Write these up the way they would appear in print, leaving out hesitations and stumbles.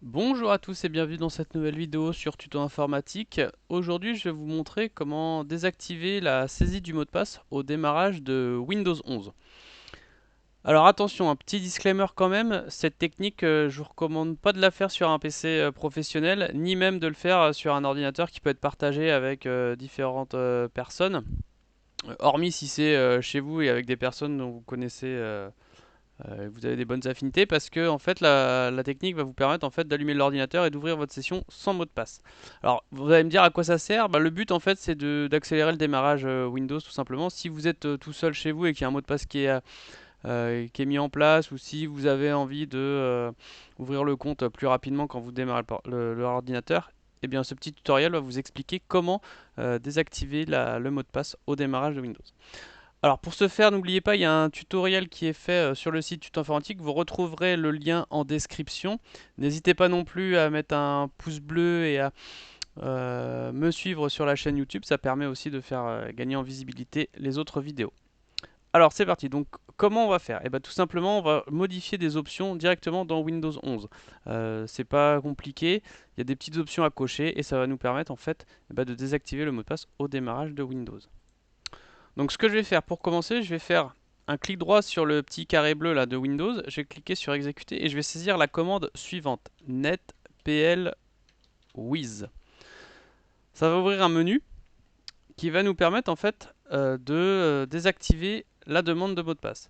Bonjour à tous et bienvenue dans cette nouvelle vidéo sur Tuto Informatique. Aujourd'hui, je vais vous montrer comment désactiver la saisie du mot de passe au démarrage de Windows 11. Alors attention, un petit disclaimer quand même, cette technique, je vous recommande pas de la faire sur un PC professionnel, ni même de le faire sur un ordinateur qui peut être partagé avec différentes personnes, hormis si c'est chez vous et avec des personnes dont vous connaissez vous avez des bonnes affinités parce que en fait la technique va vous permettre en fait d'allumer l'ordinateur et d'ouvrir votre session sans mot de passe. Alors vous allez me dire à quoi ça sert. Le but en fait c'est d'accélérer le démarrage Windows tout simplement. Si vous êtes tout seul chez vous et qu'il y a un mot de passe qui est mis en place, ou si vous avez envie de ouvrir le compte plus rapidement quand vous démarrez l'ordinateur, eh bien ce petit tutoriel va vous expliquer comment désactiver le mot de passe au démarrage de Windows. Alors pour ce faire, n'oubliez pas, il y a un tutoriel qui est fait sur le site Tuto Informatique. Vous retrouverez le lien en description. N'hésitez pas non plus à mettre un pouce bleu et à me suivre sur la chaîne YouTube. Ça permet aussi de faire gagner en visibilité les autres vidéos. Alors c'est parti. Donc comment on va faire? Tout simplement, on va modifier des options directement dans Windows 11. C'est pas compliqué. Il y a des petites options à cocher et ça va nous permettre en fait de désactiver le mot de passe au démarrage de Windows. Donc ce que je vais faire pour commencer, je vais faire un clic droit sur le petit carré bleu là de Windows, je vais cliquer sur exécuter et je vais saisir la commande suivante, netpl with. Ça va ouvrir un menu qui va nous permettre en fait de désactiver la demande de mot de passe.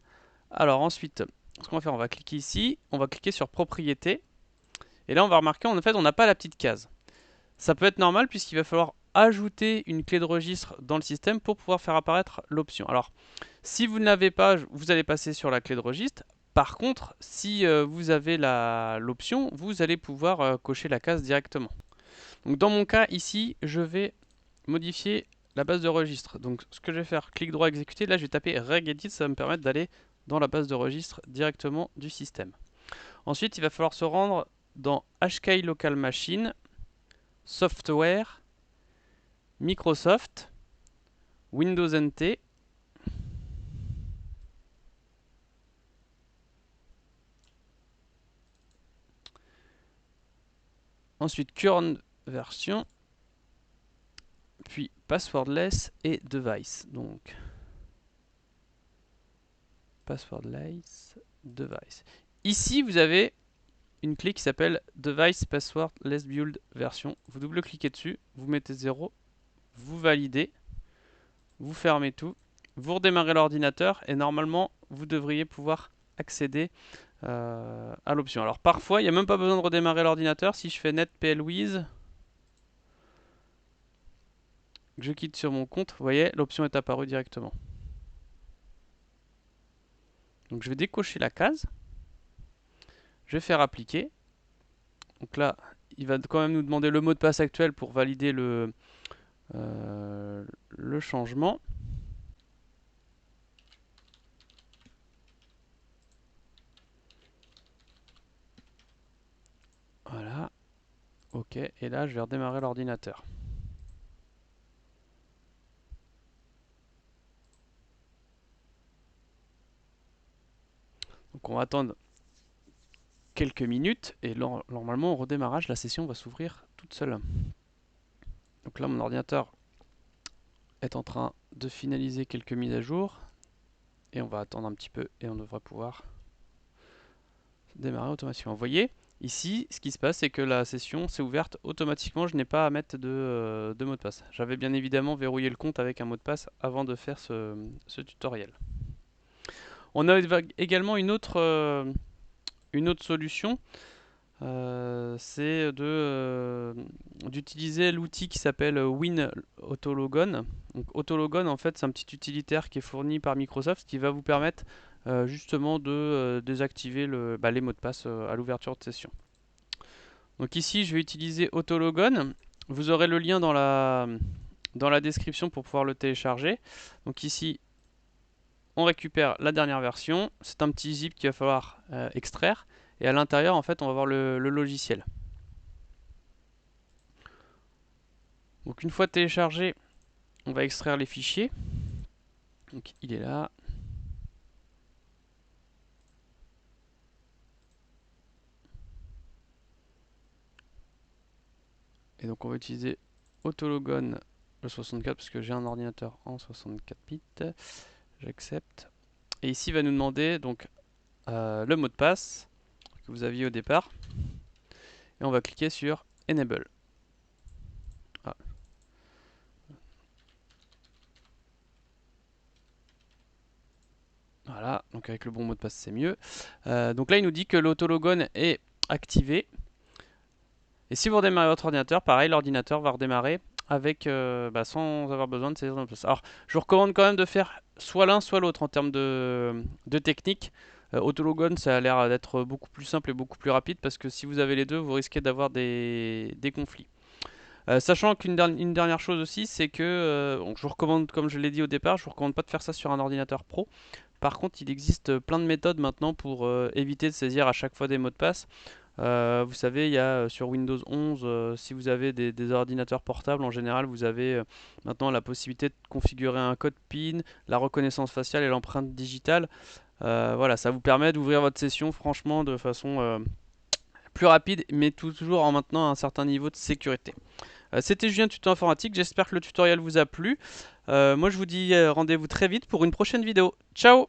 Alors ensuite, ce qu'on va faire, on va cliquer ici, on va cliquer sur propriétés et là on va remarquer en fait on n'a pas la petite case. Ça peut être normal puisqu'il va falloir ajouter une clé de registre dans le système pour pouvoir faire apparaître l'option. Alors, si vous ne l'avez pas, vous allez passer sur la clé de registre. Par contre, si vous avez l'option, vous allez pouvoir cocher la case directement. Donc dans mon cas ici, je vais modifier la base de registre. Donc ce que je vais faire, clic droit exécuter, là je vais taper regedit, ça va me permettre d'aller dans la base de registre directement du système. Ensuite, il va falloir se rendre dans HK Local Machine, Software, Microsoft, Windows NT, ensuite Current Version, puis Passwordless et Device. Donc, Passwordless, Device. Ici, vous avez une clé qui s'appelle Device Passwordless Build Version. Vous double-cliquez dessus, vous mettez 0, vous validez, vous fermez tout, vous redémarrez l'ordinateur et normalement, vous devriez pouvoir accéder à l'option. Alors parfois, il n'y a même pas besoin de redémarrer l'ordinateur. Si je fais netplwiz, je quitte sur mon compte, vous voyez, l'option est apparue directement. Donc je vais décocher la case, je vais faire appliquer. Donc là, il va quand même nous demander le mot de passe actuel pour valider le changement. Voilà, ok, et là je vais redémarrer l'ordinateur. Donc on va attendre quelques minutes et normalement au redémarrage la session va s'ouvrir toute seule. Donc là mon ordinateur est en train de finaliser quelques mises à jour et on va attendre un petit peu et on devrait pouvoir démarrer automatiquement. Vous voyez, ici, ce qui se passe, c'est que la session s'est ouverte automatiquement. Je n'ai pas à mettre de mot de passe. J'avais bien évidemment verrouillé le compte avec un mot de passe avant de faire ce tutoriel. On a également une autre solution. C'est d'utiliser l'outil qui s'appelle WinAutoLogon. Donc AutoLogon, en fait, c'est un petit utilitaire qui est fourni par Microsoft qui va vous permettre justement de désactiver les mots de passe à l'ouverture de session. Donc ici, je vais utiliser AutoLogon. Vous aurez le lien dans la description pour pouvoir le télécharger. Donc ici, on récupère la dernière version. C'est un petit zip qu'il va falloir extraire. Et à l'intérieur, en fait, on va voir le logiciel. Donc une fois téléchargé, on va extraire les fichiers. Donc il est là. Et donc on va utiliser Autologon le 64 parce que j'ai un ordinateur en 64 bits. J'accepte. Et ici il va nous demander donc le mot de passe que vous aviez au départ. Et on va cliquer sur Enable. Ah. Voilà, donc avec le bon mot de passe c'est mieux. Donc là il nous dit que l'autologon est activé. Et si vous redémarrez votre ordinateur, pareil, l'ordinateur va redémarrer avec, sans avoir besoin de saisir le mot de passe. Alors, je vous recommande quand même de faire soit l'un, soit l'autre en termes de technique. Autologon, ça a l'air d'être beaucoup plus simple et beaucoup plus rapide parce que si vous avez les deux, vous risquez d'avoir des conflits. Sachant qu'une dernière chose aussi, c'est que je vous recommande, comme je l'ai dit au départ, je vous recommande pas de faire ça sur un ordinateur pro. Par contre, il existe plein de méthodes maintenant pour éviter de saisir à chaque fois des mots de passe. Vous savez, il y a sur Windows 11, si vous avez des ordinateurs portables, en général, vous avez maintenant la possibilité de configurer un code PIN, la reconnaissance faciale et l'empreinte digitale. Voilà, ça vous permet d'ouvrir votre session, franchement, de façon plus rapide, mais toujours en maintenant un certain niveau de sécurité. C'était Julien Tuto Informatique, j'espère que le tutoriel vous a plu. Moi, je vous dis rendez-vous très vite pour une prochaine vidéo. Ciao!